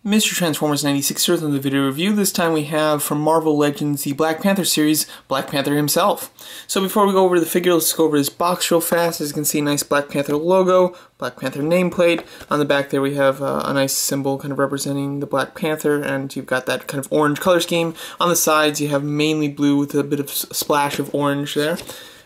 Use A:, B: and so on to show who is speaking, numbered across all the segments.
A: Mr. Transformers 96 here in the video review. This time we have from Marvel Legends the Black Panther series, Black Panther himself. So before we go over the figure, let's go over his box real fast. As you can see, nice Black Panther logo, Black Panther nameplate. On the back there we have a nice symbol kind of representing the Black Panther, and you've got that kind of orange color scheme. On the sides you have mainly blue with a bit of splash of orange there.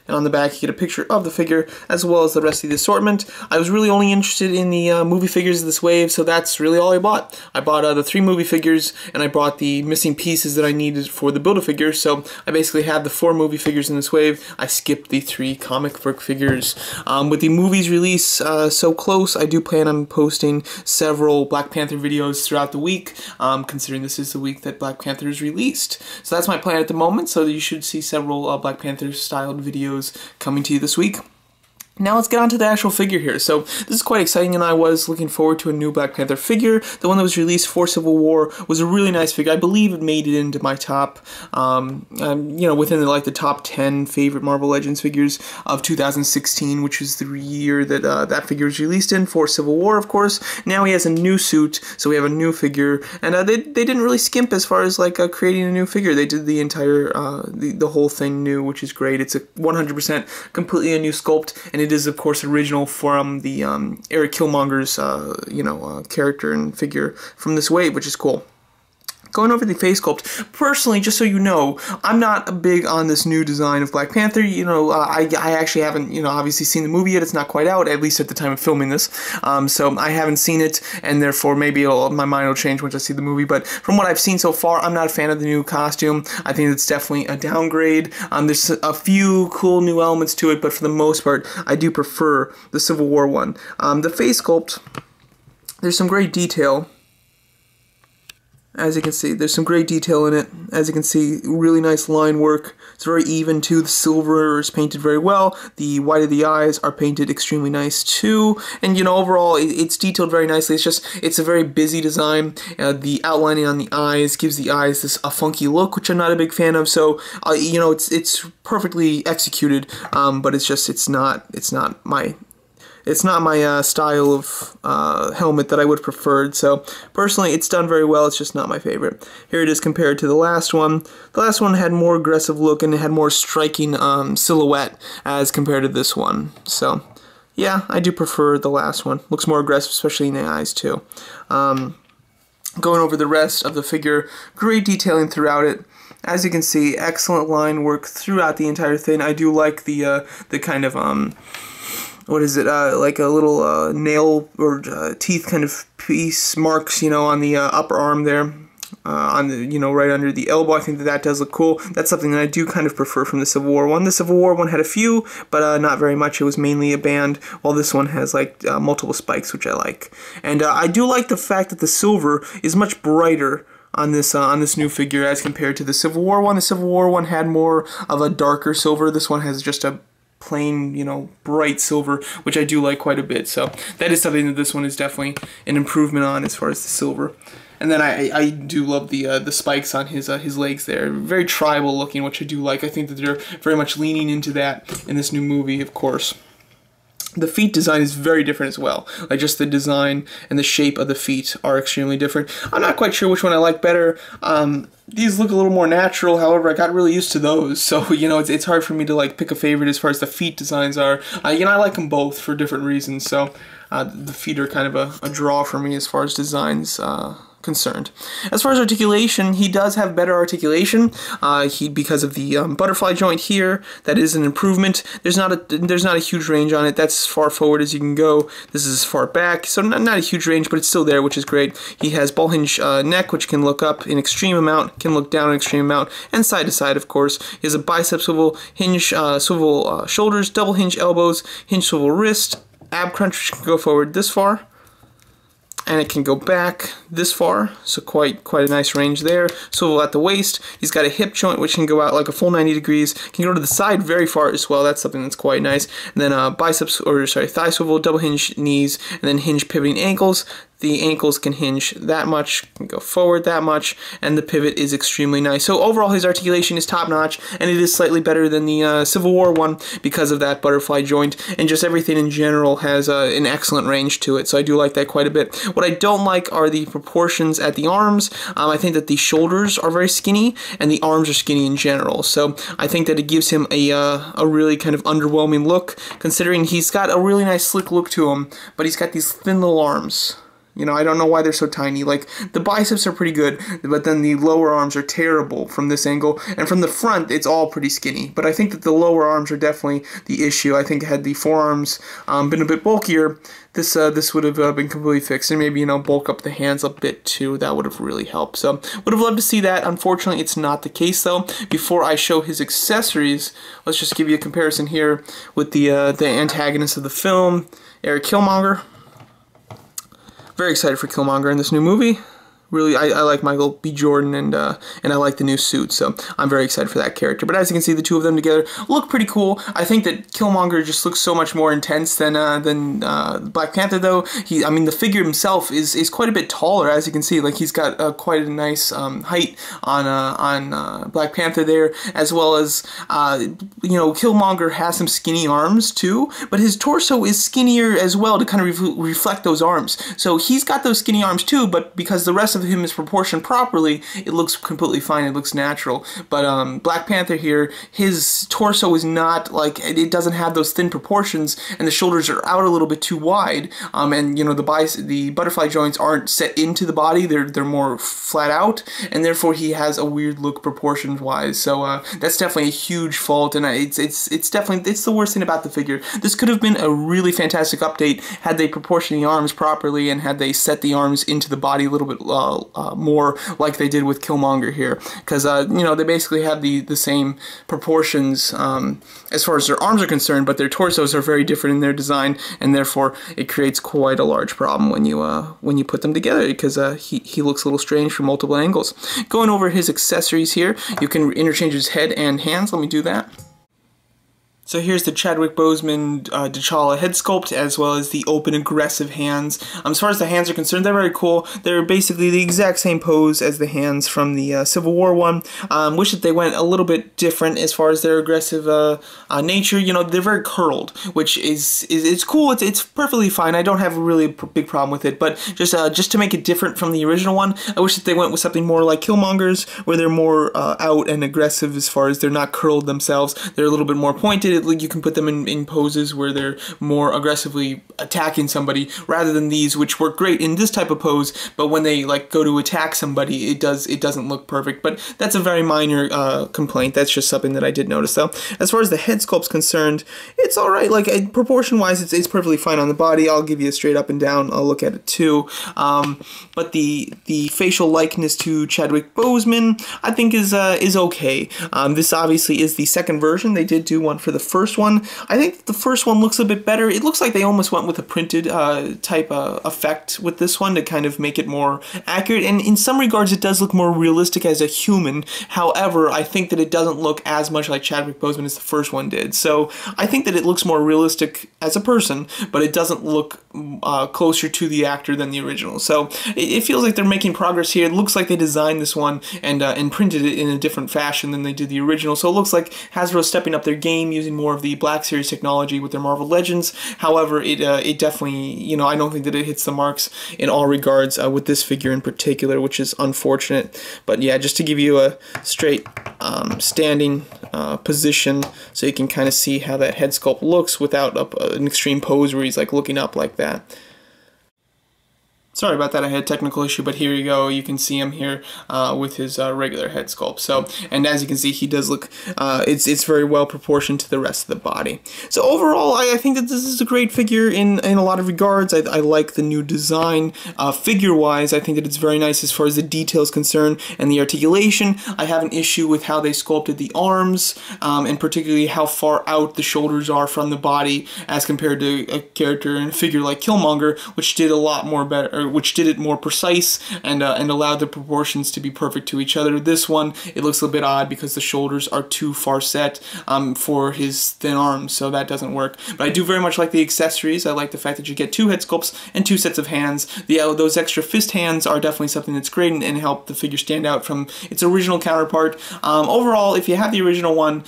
A: And on the back you get a picture of the figure as well as the rest of the assortment. I was really only interested in the movie figures of this wave, so that's really all I bought. I bought the 3 movie figures, and I brought the missing pieces that I needed for the Build-A-Figure, so I basically had the 4 movie figures in this wave. I skipped the 3 comic book figures. With the movies release so close, I do plan on posting several Black Panther videos throughout the week, considering this is the week that Black Panther is released. So that's my plan at the moment, so you should see several Black Panther styled videos coming to you this week. Now let's get on to the actual figure here. So this is quite exciting, and I was looking forward to a new Black Panther figure. The one that was released for Civil War was a really nice figure. I believe it made it into my top, within the top 10 favorite Marvel Legends figures of 2016, which is the year that that figure was released in for Civil War, of course. Now he has a new suit, so we have a new figure, and they didn't really skimp as far as creating a new figure. They did the entire the whole thing new, which is great. It's a 100% completely a new sculpt, and it is of course original from the Eric Killmonger's character and figure from this wave, which is cool. Going over the face sculpt, personally, just so you know, I'm not big on this new design of Black Panther. I actually haven't, obviously seen the movie yet. It's not quite out, at least at the time of filming this. So I haven't seen it, and therefore maybe my mind will change once I see the movie. But from what I've seen so far, I'm not a fan of the new costume. I think it's definitely a downgrade. There's a few cool new elements to it, but for the most part, I do prefer the Civil War one. The face sculpt, there's some great detail. As you can see, there's some great detail in it. As you can see, really nice line work. It's very even too. The silver is painted very well. The white of the eyes are painted extremely nice too. And overall, it's detailed very nicely. It's a very busy design. The outlining on the eyes gives the eyes a funky look, which I'm not a big fan of. So, it's perfectly executed. But it's not my style of helmet that I would have preferred. So personally, it's done very well. It's just not my favorite. Here it is compared to the last one. The last one had more aggressive look, and it had more striking silhouette as compared to this one. So yeah, I do prefer the last one. Looks more aggressive, especially in the eyes too. Going over the rest of the figure, great detailing throughout it. As you can see, excellent line work throughout the entire thing. I do like the kind of what is it, like a little nail or teeth kind of piece marks, on the upper arm there, on the, right under the elbow. I think that does look cool. That's something that I do kind of prefer from the Civil War one. The Civil War one had a few, but not very much. It was mainly a band, while this one has multiple spikes, which I like. And I do like the fact that the silver is much brighter on this new figure as compared to the Civil War one. The Civil War one had more of a darker silver. This one has just a plain, bright silver, which I do like quite a bit. So that is something that this one is definitely an improvement on as far as the silver. And then I do love the spikes on his legs there. Very tribal looking, which I do like. I think that they're very much leaning into that in this new movie, of course. The feet design is very different as well. Just the design and the shape of the feet are extremely different. I'm not quite sure which one I like better. These look a little more natural, however, I got really used to those, so, it's hard for me to, pick a favorite as far as the feet designs are. I like them both for different reasons, so the feet are kind of a draw for me as far as designs concerned. As far as articulation, he does have better articulation. Because of the butterfly joint here, that is an improvement. There's not a huge range on it. That's as far forward as you can go. This is as far back, so not a huge range, but it's still there, which is great. He has ball hinge neck, which can look up an extreme amount, can look down an extreme amount, and side to side, of course. He has a bicep swivel, hinge swivel shoulders, double hinge elbows, hinge swivel wrist, ab crunch, which can go forward this far, and it can go back this far, so quite a nice range there. Swivel at the waist. He's got a hip joint which can go out like a full 90 degrees. Can go to the side very far as well. That's something that's quite nice. And then thigh swivel, double hinge knees, and then hinge pivoting ankles. the ankles can hinge that much, can go forward that much, and the pivot is extremely nice. So overall, his articulation is top-notch, and it is slightly better than the Civil War one because of that butterfly joint, and just everything in general has an excellent range to it, so I do like that quite a bit. What I don't like are the proportions at the arms. I think that the shoulders are very skinny, and the arms are skinny in general, so I think that it gives him a really kind of underwhelming look, considering he's got a really nice slick look to him, but he's got these thin little arms. You know, I don't know why they're so tiny. Like, the biceps are pretty good, but then the lower arms are terrible from this angle. And from the front, it's all pretty skinny. But I think that the lower arms are definitely the issue. I think had the forearms been a bit bulkier, this would have been completely fixed. And maybe, you know, bulk up the hands a bit too. That would have really helped. So, would have loved to see that. Unfortunately, it's not the case, though. Before I show his accessories, let's just give you a comparison here with the antagonist of the film, Killmonger. Very excited for Killmonger in this new movie. Really, I like Michael B. Jordan, and I like the new suit, so I'm very excited for that character. But as you can see, the two of them together look pretty cool. I think that Killmonger just looks so much more intense than Black Panther, though. I mean, the figure himself is quite a bit taller, as you can see. Like, he's got quite a nice height on Black Panther there, as well as, you know, Killmonger has some skinny arms, too, but his torso is skinnier as well to kind of reflect those arms. So he's got those skinny arms, too, but because the rest of him is proportioned properly, it looks completely fine, it looks natural. But Black Panther here, his torso is not, like, it doesn't have those thin proportions, and the shoulders are out a little bit too wide, and, you know, the butterfly joints aren't set into the body, they're more flat out, and therefore he has a weird look proportions-wise. So that's definitely a huge fault, and it's the worst thing about the figure. This could have been a really fantastic update had they proportioned the arms properly, and had they set the arms into the body a little bit more like they did with Killmonger here, because you know, they basically have the same proportions as far as their arms are concerned, but their torsos are very different in their design, and therefore it creates quite a large problem when you put them together, because he looks a little strange from multiple angles. Going over his accessories here, you can interchange his head and hands. Let me do that. So here's the Chadwick Boseman T'Challa head sculpt, as well as the open aggressive hands. As far as the hands are concerned, they're very cool. They're basically the exact same pose as the hands from the Civil War one. Wish that they went a little bit different as far as their aggressive nature. You know, they're very curled, which it's cool. It's perfectly fine. I don't have a really big problem with it, but just to make it different from the original one, I wish that they went with something more like Killmonger's, where they're more out and aggressive as far as they're not curled themselves. They're a little bit more pointed. You can put them in poses where they're more aggressively attacking somebody, rather than these, which work great in this type of pose, but when they like go to attack somebody, it doesn't look perfect. But that's a very minor complaint. That's just something that I did notice, though. As far as the head sculpt's concerned, it's all right. Like, proportion-wise, it's perfectly fine on the body. I'll give you a straight up and down. I'll look at it too. But the facial likeness to Chadwick Boseman, I think, is okay. This obviously is the second version. They did do one for the first one. I think the first one looks a bit better. It looks like they almost went with a printed type effect with this one to kind of make it more accurate, and in some regards it does look more realistic as a human. However, I think that it doesn't look as much like Chadwick Boseman as the first one did. So I think that it looks more realistic as a person, but it doesn't look closer to the actor than the original. So it feels like they're making progress here. It looks like they designed this one and printed it in a different fashion than they did the original. So it looks like Hasbro's stepping up their game, using more of the Black Series technology with their Marvel Legends. However, it definitely, you know, I don't think that it hits the marks in all regards with this figure in particular, which is unfortunate. But yeah, just to give you a straight standing position, so you can kind of see how that head sculpt looks without an extreme pose where he's like looking up like that. Sorry about that, I had a technical issue, but here you go. You can see him here with his regular head sculpt. So, and as you can see, he does look, it's very well proportioned to the rest of the body. So overall, I think that this is a great figure in a lot of regards. I like the new design. Figure-wise, I think that it's very nice as far as the details concerned and the articulation. I have an issue with how they sculpted the arms, and particularly how far out the shoulders are from the body as compared to a character and a figure like Killmonger, which did a lot more better, which did it more precise and allowed the proportions to be perfect to each other. This one, it looks a bit odd because the shoulders are too far set for his thin arms, so that doesn't work. But I do very much like the accessories. I like the fact that you get 2 head sculpts and 2 sets of hands. Those extra fist hands are definitely something that's great and help the figure stand out from its original counterpart. Overall, if you have the original one,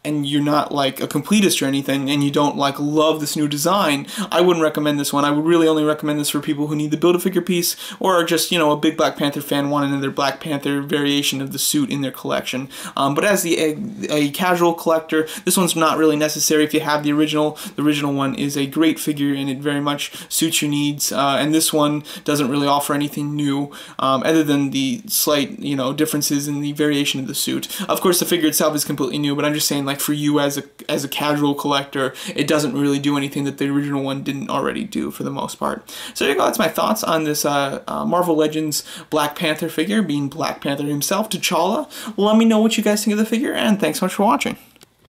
A: and you're not like a completist or anything, and you don't like love this new design, I wouldn't recommend this one. I would really only recommend this for people who need the Build-A-Figure piece, or are just, you know, a big Black Panther fan wanting another Black Panther variation of the suit in their collection. But as a casual collector, this one's not really necessary if you have the original. The original one is a great figure, and it very much suits your needs, and this one doesn't really offer anything new, other than the slight, you know, differences in the variation of the suit. Of course, the figure itself is completely new, but I'm just saying, like, for you as a casual collector, it doesn't really do anything that the original one didn't already do for the most part. So there you go, that's my thoughts on this Marvel Legends Black Panther figure, being Black Panther himself, T'Challa. Let me know what you guys think of the figure, and thanks so much for watching.